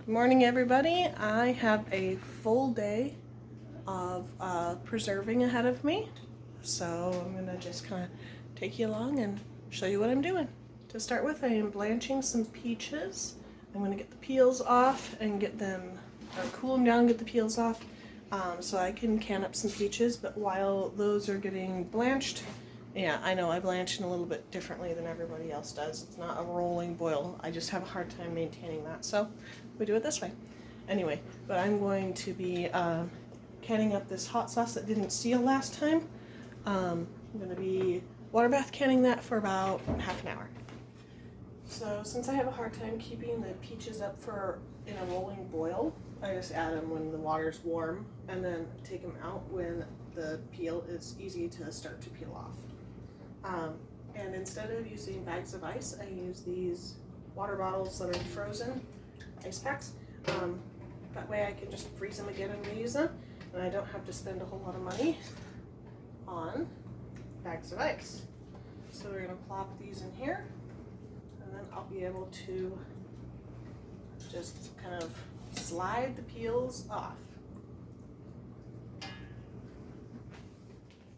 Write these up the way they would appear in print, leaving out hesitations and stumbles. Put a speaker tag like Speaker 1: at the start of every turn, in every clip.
Speaker 1: Good morning, everybody. I have a full day of preserving ahead of me, so I'm going to just kind of take you along and show you what I'm doing. To start with, I am blanching some peaches. I'm going to get the peels off and get them, or cool them down, get the peels off, so I can can up some peaches. But while those are getting blanched, yeah, I know I blanch in a little bit differently than everybody else does. It's not a rolling boil. I just have a hard time maintaining that, so we do it this way. Anyway, but I'm going to be canning up this hot sauce that didn't seal last time. I'm going to be water bath canning that for about half an hour. So since I have a hard time keeping the peaches up for in a rolling boil, I just add them when the water's warm and then take them out when the peel is easy to start to peel off. And instead of using bags of ice, I use these water bottles that are frozen, ice packs. That way I can just freeze them again and reuse them, and I don't have to spend a whole lot of money on bags of ice. So we're going to plop these in here, and then I'll be able to just kind of slide the peels off.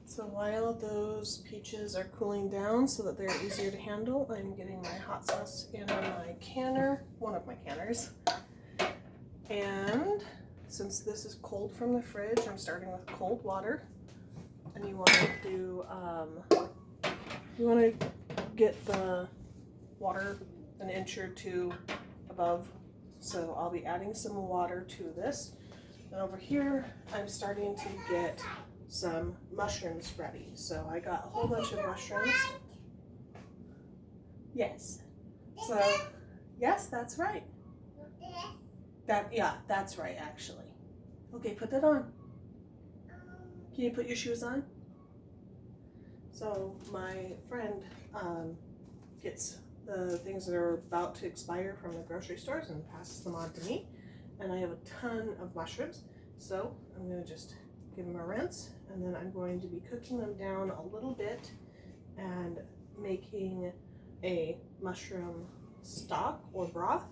Speaker 1: So while those peaches are cooling down so that they're easier to handle, I'm getting my hot sauce in my canner, one of my canners. And since this is cold from the fridge, I'm starting with cold water. And you want to get the water an inch or two above. So I'll be adding some water to this. And over here, I'm starting to get some mushrooms ready. So I got a whole bunch of mushrooms. Yes. So, yes, that's right. That's right, actually. Okay, put that on. Can you put your shoes on? So my friend gets the things that are about to expire from the grocery stores and passes them on to me. And I have a ton of mushrooms. So I'm going to just give them a rinse, and then I'm going to be cooking them down a little bit and making a mushroom stock or broth,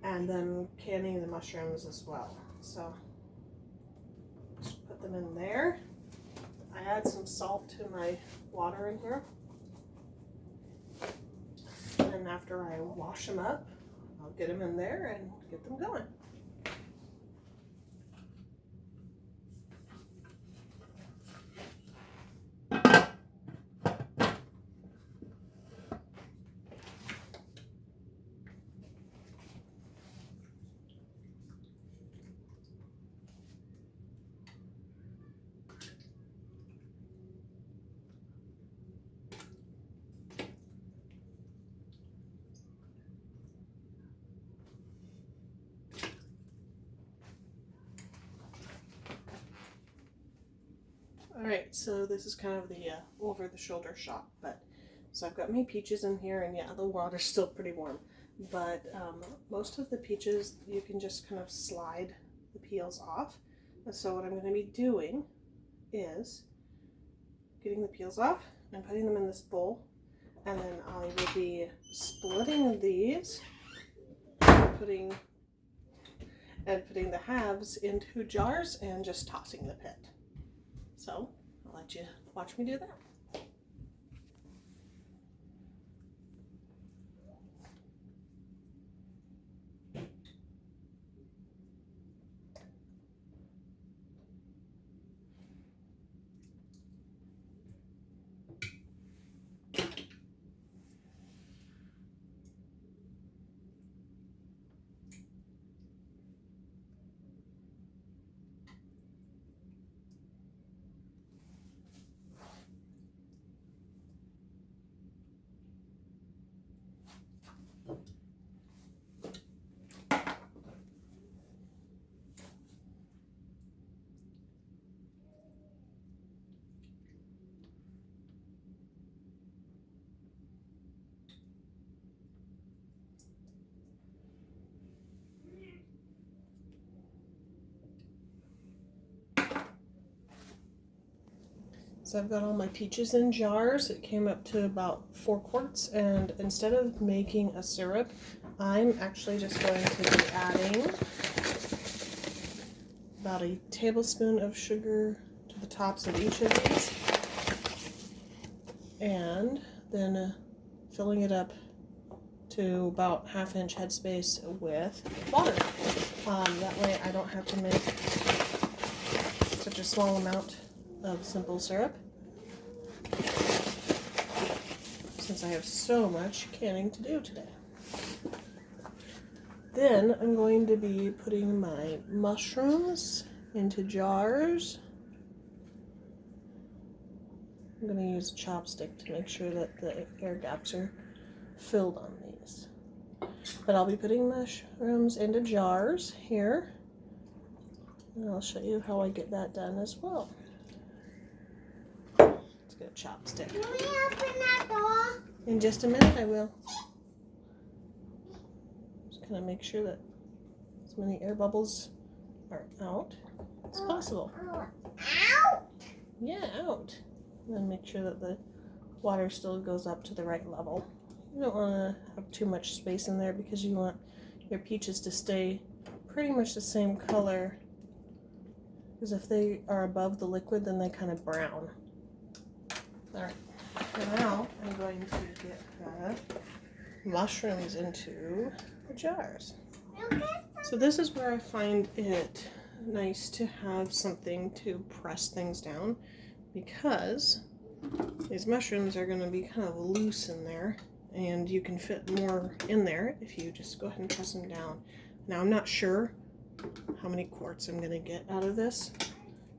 Speaker 1: and then canning the mushrooms as well. So just put them in there. I add some salt to my water in here, and after I wash them up, I'll get them in there and get them going. Alright, so this is kind of the over-the-shoulder shot, but so I've got my peaches in here, and yeah, the water's still pretty warm, but most of the peaches you can just kind of slide the peels off. And so what I'm going to be doing is getting the peels off and putting them in this bowl, and then I will be splitting these, putting the halves into jars and just tossing the pit. So I'll let you watch me do that. So I've got all my peaches in jars. It came up to about 4 quarts, and instead of making a syrup, I'm actually just going to be adding about a tablespoon of sugar to the tops of each of these, and then filling it up to about 1/2 inch headspace with water. That way I don't have to make such a small amount of simple syrup, since I have so much canning to do today. Then I'm going to be putting my mushrooms into jars. I'm going to use a chopstick to make sure that the air gaps are filled on these. But I'll be putting mushrooms into jars here, and I'll show you how I get that done as well. Let's get a chopstick.
Speaker 2: Can we open that door?
Speaker 1: In just a minute I will. Just kind of make sure that as many air bubbles are out as possible.
Speaker 2: Out!
Speaker 1: Yeah, out. And then make sure that the water still goes up to the right level. You don't want to have too much space in there because you want your peaches to stay pretty much the same color, because if they are above the liquid then they kind of brown. Alright, now I'm going to get the mushrooms into the jars. So this is where I find it nice to have something to press things down, because these mushrooms are going to be kind of loose in there, and you can fit more in there if you just go ahead and press them down. Now I'm not sure how many quarts I'm going to get out of this,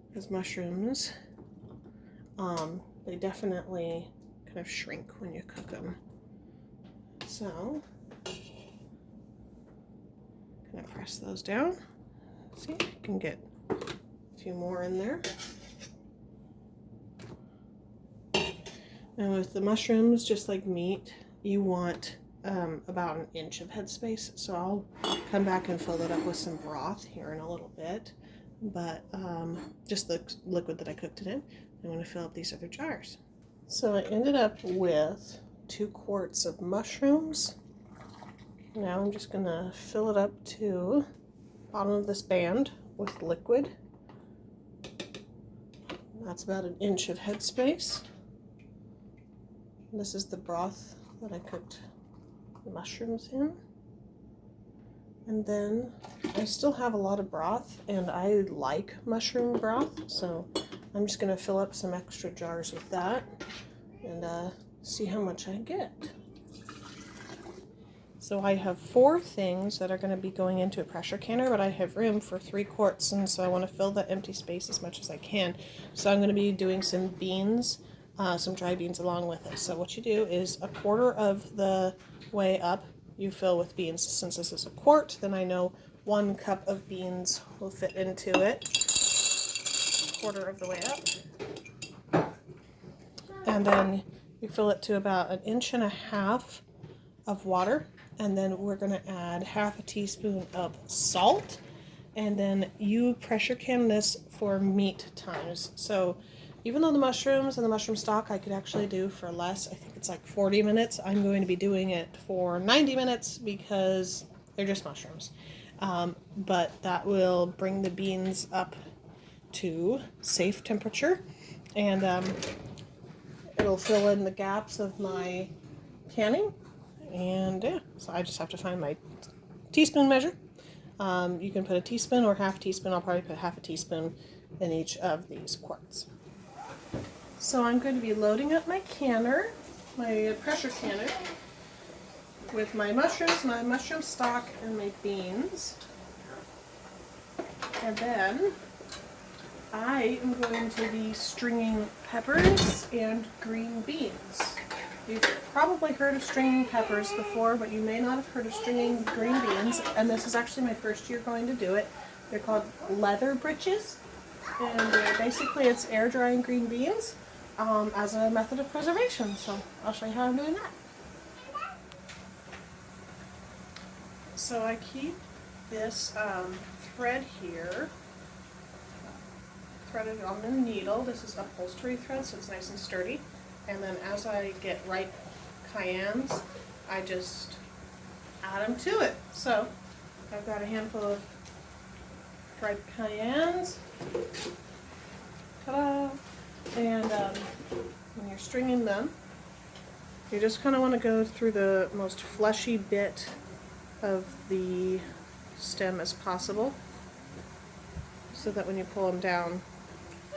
Speaker 1: because mushrooms, they definitely kind of shrink when you cook them. So kind of press those down. See, you can get a few more in there. And with the mushrooms, just like meat, you want about 1 inch of headspace. So I'll come back and fill it up with some broth here in a little bit. But just the liquid that I cooked it in, I'm going to fill up these other jars. So I ended up with 2 quarts of mushrooms. Now I'm just going to fill it up to the bottom of this band with liquid. That's about 1 inch of headspace. This is the broth that I cooked the mushrooms in. And then I still have a lot of broth, and I like mushroom broth, so I'm just going to fill up some extra jars with that and see how much I get. So I have 4 things that are going to be going into a pressure canner, but I have room for 3 quarts, and so I want to fill that empty space as much as I can. So I'm going to be doing some beans, some dry beans along with it. So what you do is 1/4 of the way up you fill with beans. Since this is a quart, then I know 1 cup of beans will fit into it, 1/4 of the way up. And then you fill it to about 1.5 inches of water, and then we're going to add 1/2 teaspoon of salt, and then you pressure can this for meat times. So even though the mushrooms and the mushroom stock I could actually do for less, I think it's like 40 minutes, I'm going to be doing it for 90 minutes because they're just mushrooms. But that will bring the beans up to safe temperature, and it'll fill in the gaps of my canning. And yeah, so I just have to find my teaspoon measure. You can put a teaspoon or 1/2 teaspoon. I'll probably put 1/2 teaspoon in each of these quarts. So I'm going to be loading up my canner, my pressure canner, with my mushrooms, my mushroom stock, and my beans. And then I am going to be stringing peppers and green beans. You've probably heard of stringing peppers before, but you may not have heard of stringing green beans. And this is actually my first year going to do it. They're called leather britches. And basically it's air drying green beans as a method of preservation. So I'll show you how I'm doing that. So I keep this thread here threaded on the needle. This is upholstery thread, so it's nice and sturdy. And then as I get ripe cayennes, I just add them to it. So I've got a handful of dried cayennes. Ta-da! And when you're stringing them, you just kind of want to go through the most fleshy bit of the stem as possible, so that when you pull them down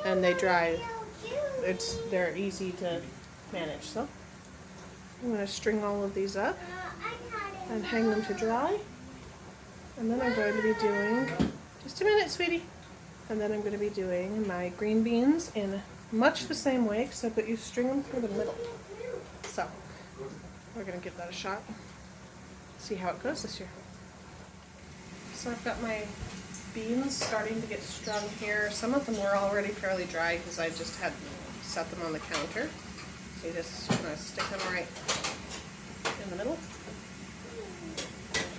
Speaker 1: and they dry, they're easy to manage. So I'm going to string all of these up and hang them to dry, and then I'm going to be doing, just a minute sweetie, and then I'm going to be doing my green beans in much the same way, except that you string them through the middle. So we're going to give that a shot, see how it goes this year. So I've got my beans starting to get strung here. Some of them were already fairly dry because I just had set them on the counter. So you just kind of stick them right in the middle.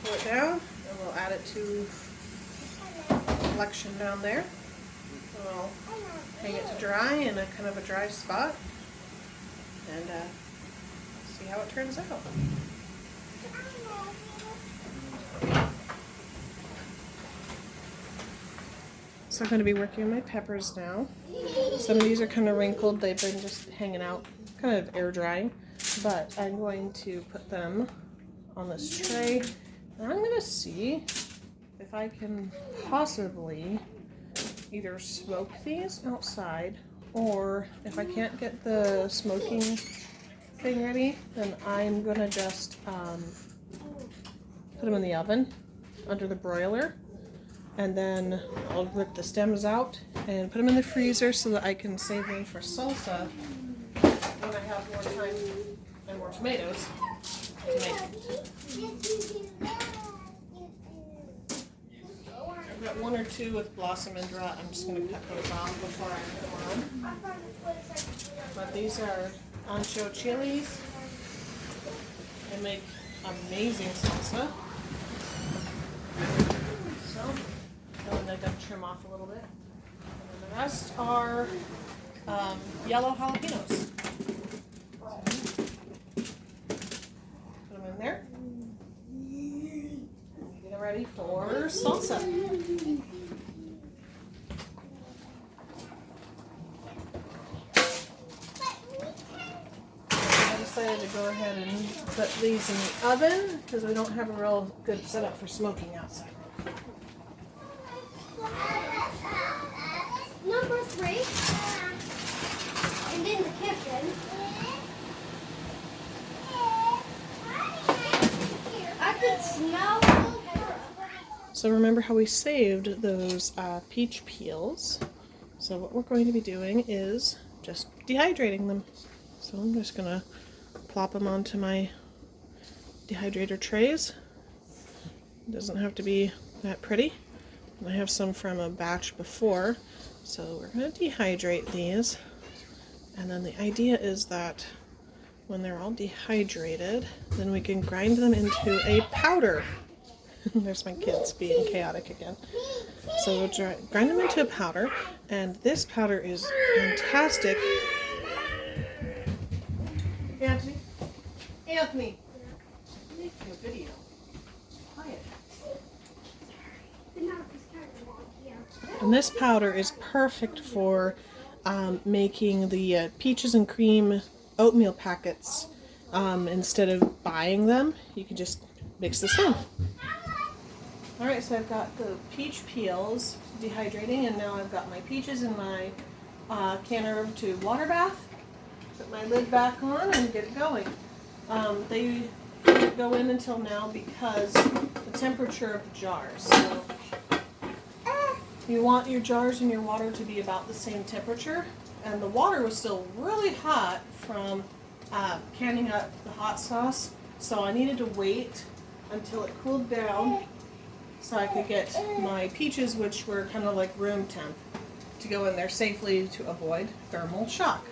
Speaker 1: Pull it down, and we'll add it to the collection down there. We'll hang it to dry in a kind of a dry spot, and see how it turns out. So I'm going to be working on my peppers now. Some of these are kind of wrinkled. They've been just hanging out, kind of air drying. But I'm going to put them on this tray. And I'm going to see if I can possibly either smoke these outside, or if I can't get the smoking thing ready, then I'm going to just put them in the oven under the broiler. And then I'll rip the stems out and put them in the freezer so that I can save them for salsa when I have more time and more tomatoes to make it. I've got one or two with blossom and rot. I'm just going to cut those off before I put them on. But these are ancho chilies. They make amazing salsa. And then I got to trim off a little bit. And then the rest are yellow jalapenos. Put them in there. Get it ready for salsa. I decided to go ahead and put these in the oven because we don't have a real good setup for smoking outside.
Speaker 2: Number 3. And in the kitchen. I could smell the.
Speaker 1: So remember how we saved those peach peels? So what we're going to be doing is just dehydrating them. So I'm just going to plop them onto my dehydrator trays. It doesn't have to be that pretty. I have some from a batch before, so we're going to dehydrate these, and then the idea is that when they're all dehydrated, then we can grind them into a powder. There's my kids being chaotic again. So we'll grind them into a powder, and this powder is fantastic. Anthony, make a video. Quiet. And this powder is perfect for making the peaches and cream oatmeal packets. Instead of buying them, you can just mix this in. Alright, so I've got the peach peels dehydrating, and now I've got my peaches in my canner to water bath. Put my lid back on and get it going. They didn't go in until now because the temperature of the jars. So you want your jars and your water to be about the same temperature, and the water was still really hot from canning up the hot sauce, so I needed to wait until it cooled down so I could get my peaches, which were kind of like room temp, to go in there safely to avoid thermal shock.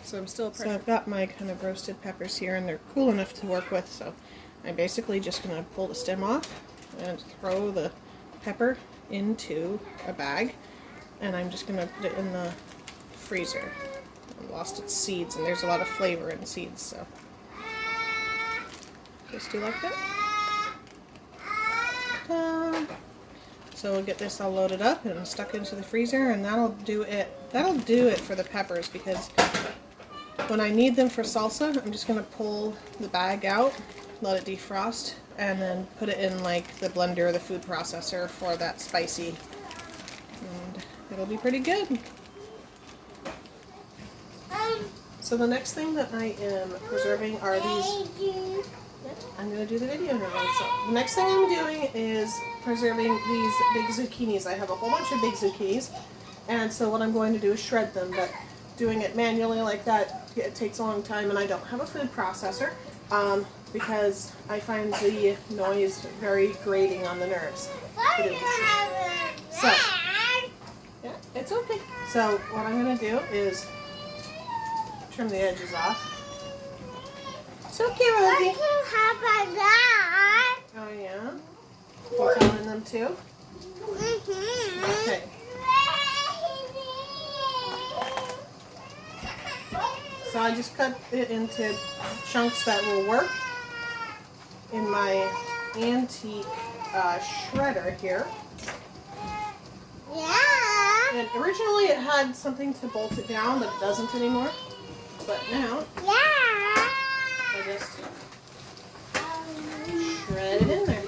Speaker 1: So I'm still So I've got my kind of roasted peppers here, and they're cool enough to work with, so I'm basically just going to pull the stem off and throw the pepper into a bag, and I'm just going to put it in the freezer. I lost its seeds, and there's a lot of flavor in seeds, so just do like that. So we'll get this all loaded up and stuck into the freezer, and that'll do it. That'll do it for the peppers, because when I need them for salsa, I'm just gonna pull the bag out, let it defrost, and then put it in like the blender or the food processor for that spicy. And it'll be pretty good. So the next thing that I am preserving are these. I'm going to do the video now. So the next thing I'm doing is preserving these big zucchinis. I have a whole bunch of big zucchinis, and so what I'm going to do is shred them, but doing it manually like that, it takes a long time, and I don't have a food processor because I find the noise very grating on the nerves. So, yeah, it's okay. So what I'm going to do is trim the edges off. It's okay, Rosie. Oh, yeah? You're telling them too? Okay. So I just cut it into chunks that will work in my antique shredder here.
Speaker 2: Yeah.
Speaker 1: And originally it had something to bolt it down, but it doesn't anymore. But now, I just shred it in there.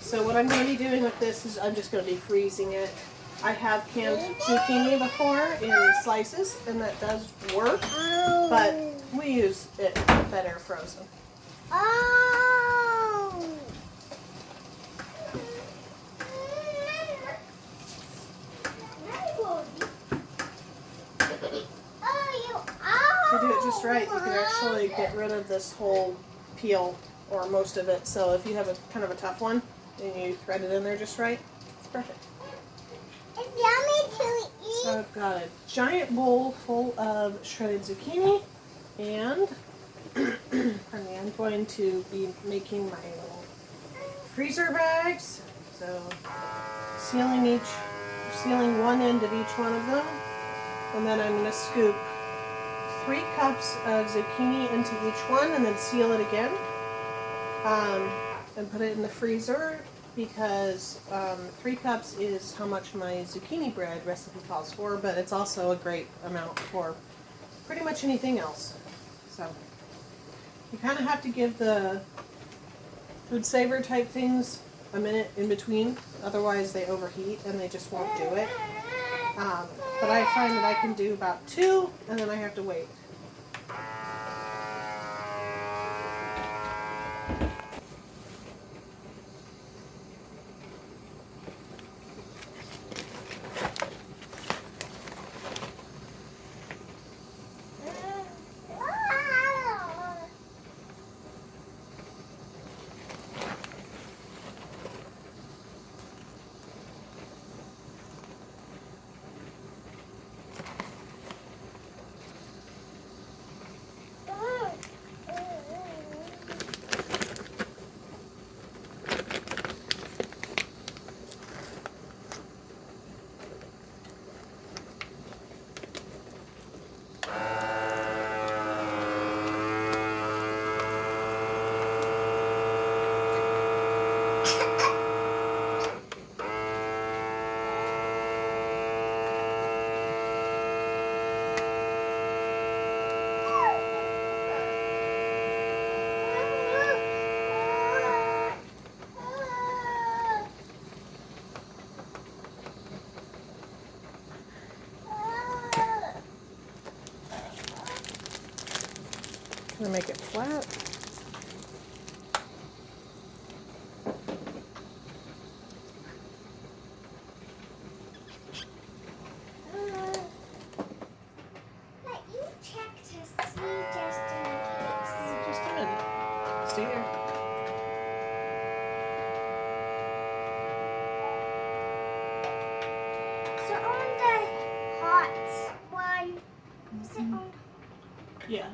Speaker 1: So what I'm going to be doing with this is I'm just going to be freezing it. I have canned zucchini before in slices, and that does work, but we use it better frozen. To do it just right, you can actually get rid of this whole peel, or most of it. So if you have a kind of a tough one and you thread it in there just right, it's perfect.
Speaker 2: It's yummy to eat.
Speaker 1: So I've got a giant bowl full of shredded zucchini, and pardon me, I'm going to be making my little freezer bags. So sealing one end of each one of them, and then I'm going to scoop 3 cups of zucchini into each one, and then seal it again, and put it in the freezer, because 3 cups is how much my zucchini bread recipe calls for, but it's also a great amount for pretty much anything else. So you kind of have to give the food saver type things a minute in between, otherwise they overheat and they just won't do it. But I find that I can do about 2, and then I have to wait. Can I make it flat?
Speaker 2: Let you check to see just in case.
Speaker 1: Just a minute. Stay there.
Speaker 2: So on the hot one, is it on?
Speaker 1: Yeah.